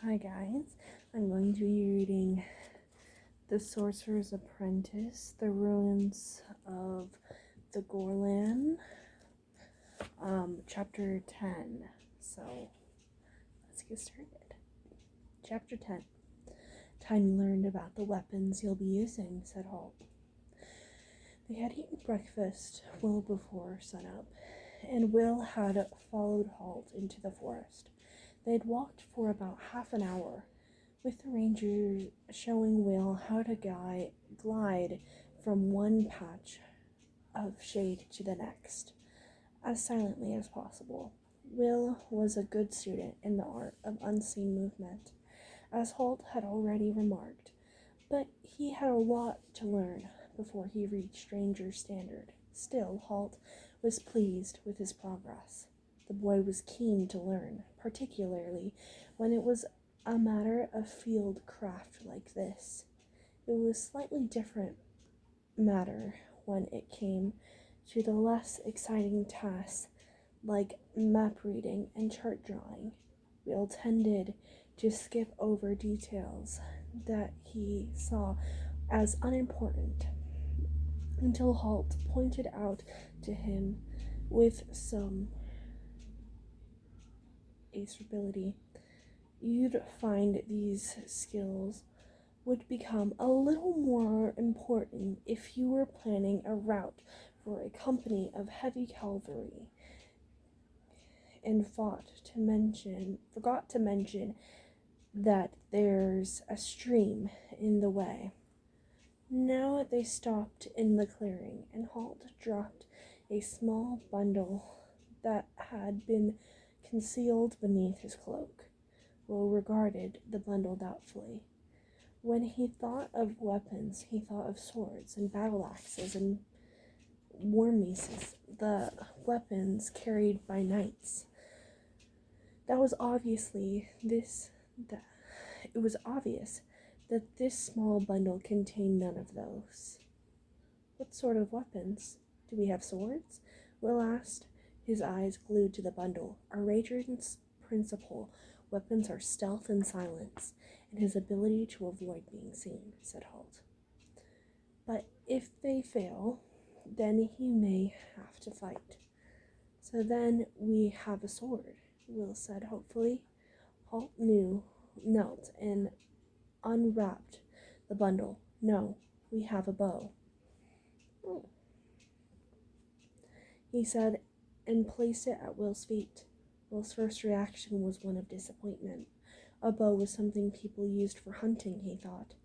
Hi guys, I'm going to be reading The Sorcerer's Apprentice, The Ruins of the Gorlan, Chapter 10. So, let's get started. Chapter 10. Time learned about the weapons you'll be using, said Holt. They had eaten breakfast well before sunup, and Will had followed Holt into the forest. They had walked for about half an hour, with the ranger showing Will how to glide from one patch of shade to the next, as silently as possible. Will was a good student in the art of unseen movement, as Holt had already remarked, but he had a lot to learn before he reached ranger's standard. Still, Holt was pleased with his progress. The boy was keen to learn, particularly when it was a matter of field craft like this. It was slightly different matter when it came to the less exciting tasks like map reading and chart drawing. Will tended to skip over details that he saw as unimportant until Holt pointed out to him with some aceability. You'd find these skills would become a little more important if you were planning a route for a company of heavy cavalry and forgot to mention that there's a stream in the way. Now they stopped in the clearing, and Holt dropped a small bundle that had been concealed beneath his cloak. Will regarded the bundle doubtfully. When he thought of weapons, he thought of swords and battle axes and war maces, the weapons carried by knights. It was obvious that this small bundle contained none of those. What sort of weapons? Do we have swords? Will asked, his eyes glued to the bundle. Our ranger's principal weapons are stealth and silence, and his ability to avoid being seen, said Holt. But if they fail, then he may have to fight. So then we have a sword, Will said hopefully. Holt knelt and unwrapped the bundle. No, we have a bow. Oh, he said, and placed it at Will's feet. Will's first reaction was one of disappointment. A bow was something people used for hunting, he thought.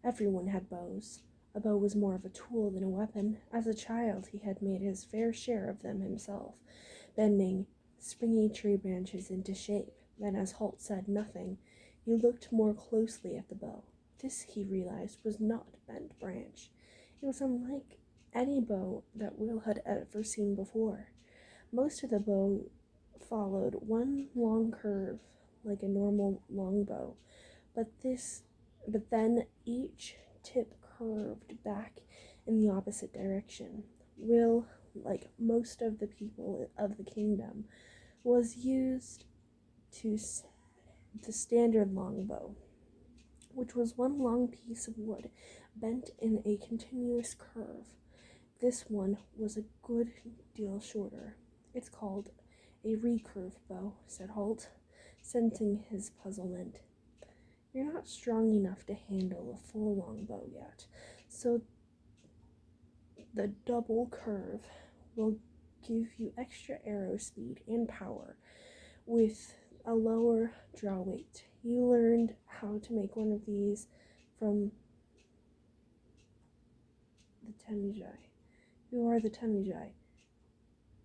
Everyone had bows. A bow was more of a tool than a weapon. As a child, he had made his fair share of them himself, bending springy tree branches into shape. Then, as Holt said nothing, he looked more closely at the bow. This, he realized, was not bent branch. It was unlike any bow that Will had ever seen before. Most of the bow followed one long curve like a normal longbow, but then each tip curved back in the opposite direction. Will, like most of the people of the kingdom, was used to the standard longbow, which was one long piece of wood bent in a continuous curve. This one was a good deal shorter. It's called a recurve bow, said Holt, sensing his puzzlement. You're not strong enough to handle a full longbow yet, so the double curve will give you extra arrow speed and power with a lower draw weight. You learned how to make one of these from the Temujai. Who are the Temujai?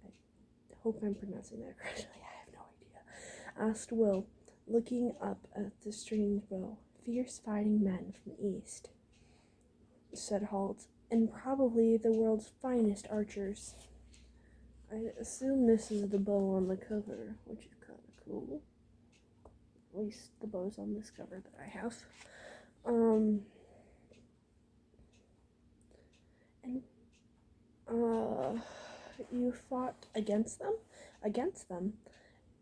I hope I'm pronouncing that correctly. I have no idea. Asked Will, looking up at the strange bow. Fierce fighting men from the east, said Holt, and probably the world's finest archers. I assume this is the bow on the cover, which is kind of cool. At least the bows on this cover that I have. You fought against them,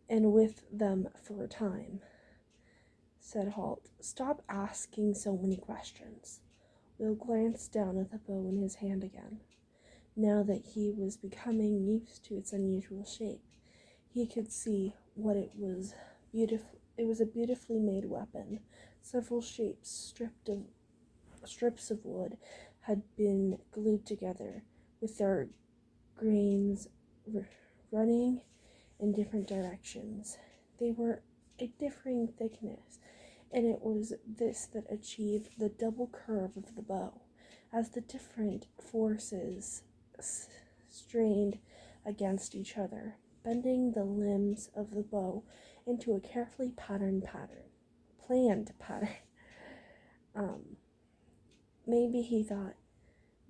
and with them for a time, said Holt. "Stop asking so many questions." Will glanced down at the bow in his hand again. Now that he was becoming used to its unusual shape, he could see what it was. It was a beautifully made weapon. Several strips of wood had been glued together, with their grains running in different directions. They were a differing thickness, and it was this that achieved the double curve of the bow. As the different forces strained against each other, bending the limbs of the bow into a carefully planned pattern. Maybe he thought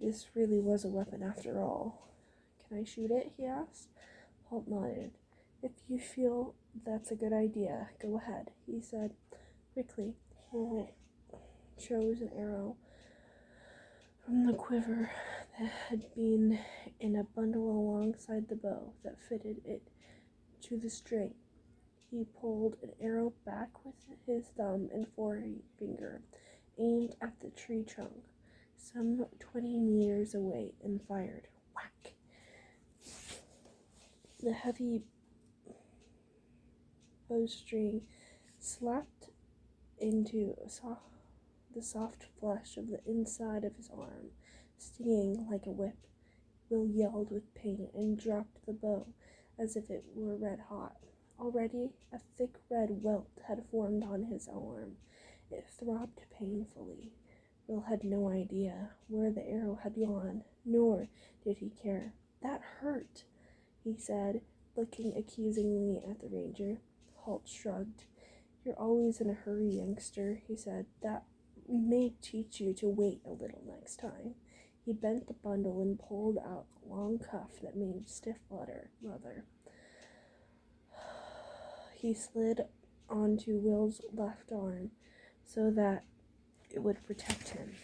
this really was a weapon after all. "Can I shoot it?" he asked. Holt nodded. "If you feel that's a good idea, go ahead," he said. Quickly, Holt chose an arrow from the quiver that had been in a bundle alongside the bow that fitted it to the string. He pulled an arrow back with his thumb and forefinger, aimed at the tree trunk some 20 meters away, and fired. Whack! The heavy bowstring slapped into the soft flesh of the inside of his arm, stinging like a whip. Will yelled with pain and dropped the bow as if it were red hot. Already a thick red welt had formed on his arm. It throbbed painfully. Will had no idea where the arrow had gone, nor did he care. "That hurt," he said, looking accusingly at the ranger. Holt shrugged. "You're always in a hurry, youngster," he said. "That may teach you to wait a little next time." He bent the bundle and pulled out a long cuff that made stiff leather. He slid onto Will's left arm so that it would protect him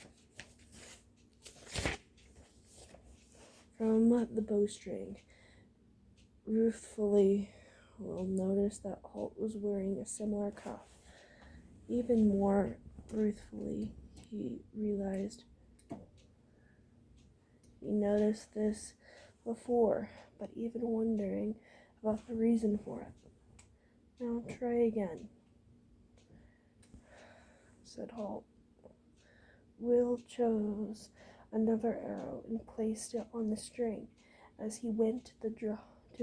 from the bowstring. Ruefully, Will noticed that Holt was wearing a similar cuff. Even more ruefully, he realized he noticed this before, but even wondering about the reason for it. "Now try again," said Holt. Will chose another arrow and placed it on the string. As he went to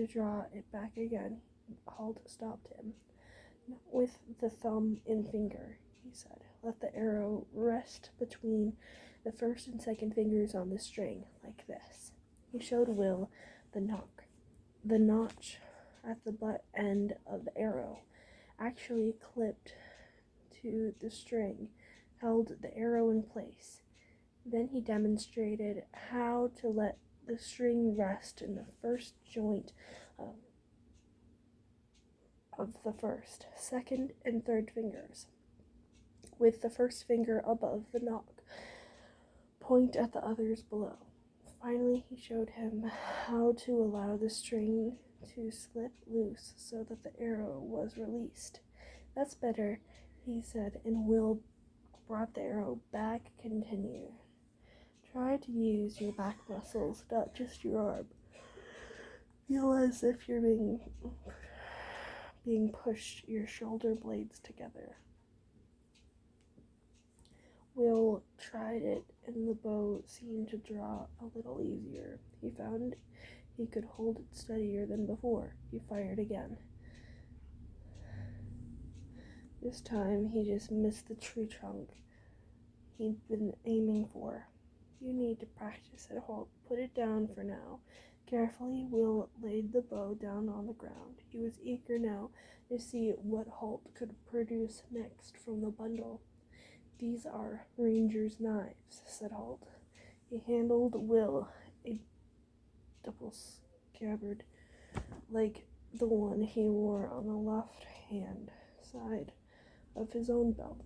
draw it back again, Holt stopped him. "Not with the thumb and finger," he said. "Let the arrow rest between the first and second fingers on the string, like this." He showed Will the notch at the butt end of the arrow, actually clipped to the string, held the arrow in place. Then he demonstrated how to let the string rest in the first joint of the first, second, and third fingers, with the first finger above the knock, point at the others below. Finally, he showed him how to allow the string to slip loose so that the arrow was released. "That's better," he said, and Will brought the arrow back. Continue. "Try to use your back muscles, not just your arm. Feel as if you're being pushed your shoulder blades together." Will tried it, and the bow seemed to draw a little easier. He found he could hold it steadier than before. He fired again. This time he just missed the tree trunk he'd been aiming for. "You need to practice at Holt. Put it down for now." Carefully, Will laid the bow down on the ground. He was eager now to see what Holt could produce next from the bundle. "These are Ranger's knives," said Holt. He handled Will a double scabbard like the one he wore on the left-hand side of his own belt.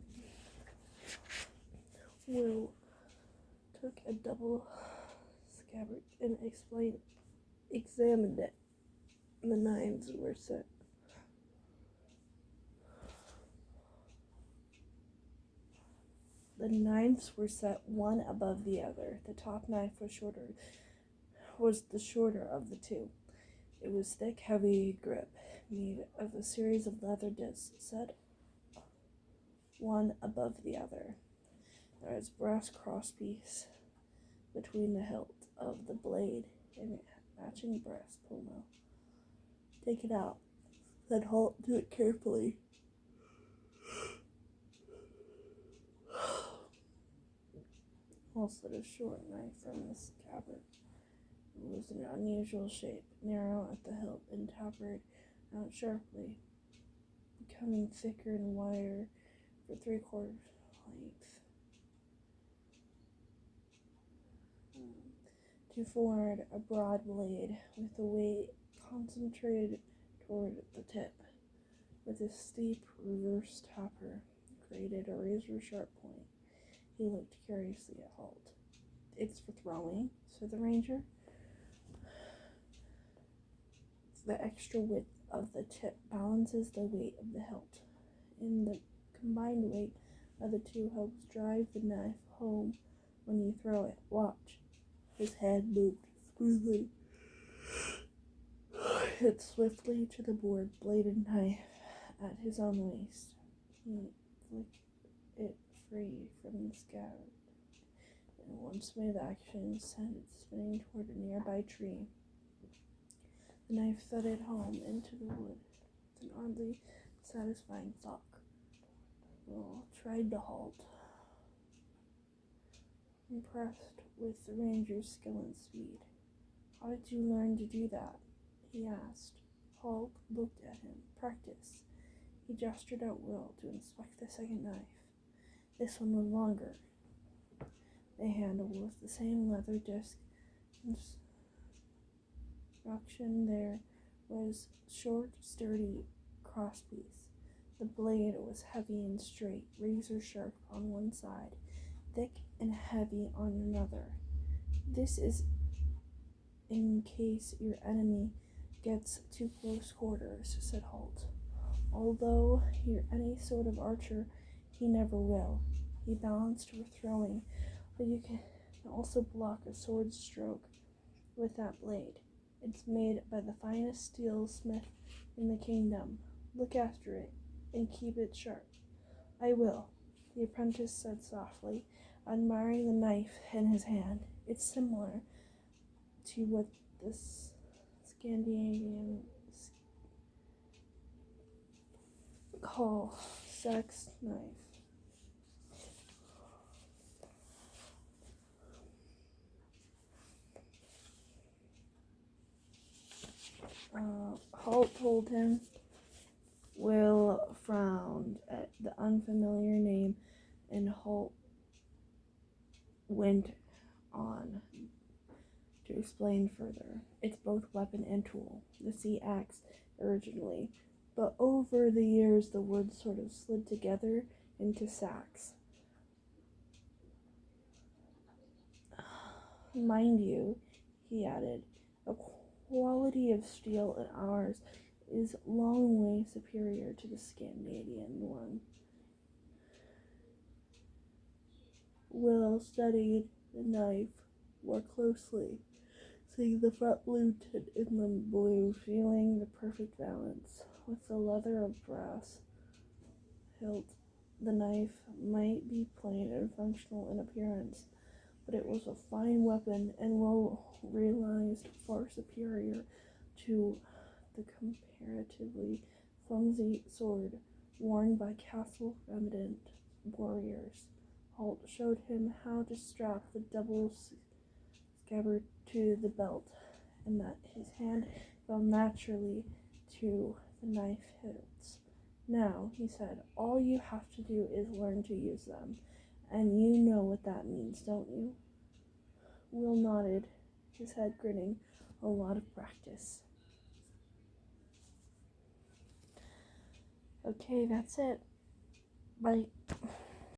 Will took a double scabbard and examined it. The knives were set The knives were set one above the other. The top knife was the shorter of the two. It was thick, heavy grip, made of a series of leather discs set one above the other. There was brass crosspiece between the hilt of the blade and matching brass pommel. Take it out, said Holt. Do it carefully. Holt slid a short knife from the scabbard. It was an unusual shape, narrow at the hilt and tapered out sharply, becoming thicker and wider for 3/4 length. To forward, a broad blade with the weight concentrated toward the tip, with a steep reverse taper, created a razor-sharp point. He looked curiously at Holt. It's for throwing, said the ranger. The extra width of the tip balances the weight of the hilt, and the combined weight of the two helps drive the knife home when you throw it. Watch. His head moved smoothly. Hit swiftly to the board-bladed knife at his own waist. He flicked it free from the scabbard. In one smooth action, sent it spinning toward a nearby tree. The knife thudded home into the wood with an oddly satisfying thunk. Will tried to halt. Impressed with the ranger's skill and speed. How did you learn to do that? He asked. Holt looked at him. Practice. He gestured at Will to inspect the second knife. This one was longer. The handle was the same leather disc construction. There was short, sturdy crosspiece. The blade was heavy and straight, razor sharp on one side, thick and heavy on another. This is in case your enemy gets to close quarters, said Holt. Although you're any sort of archer, he never will. He balanced for throwing, but you can also block a sword stroke with that blade. It's made by the finest steel smith in the kingdom. Look after it and keep it sharp. I will, the apprentice said softly, admiring the knife in his hand. It's similar to what the Scandinavians call sex knife. Holt told him. Will frowned at the unfamiliar name, and Holt went on to explain further. It's both weapon and tool. The sea axe originally, but over the years the words sort of slid together into sax. Mind you, he added, the quality of steel in ours is long way superior to the Scandinavian one. Will studied the knife more closely, seeing the front blue tint in the blue, feeling the perfect balance. With the leather of brass hilt, the knife might be plain and functional in appearance, but it was a fine weapon, and Will realized far superior to the comparatively clumsy sword worn by castle-remnant warriors. Holt showed him how to strap the double scabbard to the belt, and that his hand fell naturally to the knife hilts. Now, he said, all you have to do is learn to use them, and you know what that means, don't you? Will nodded, his head grinning. A lot of practice. Okay, that's it. Bye.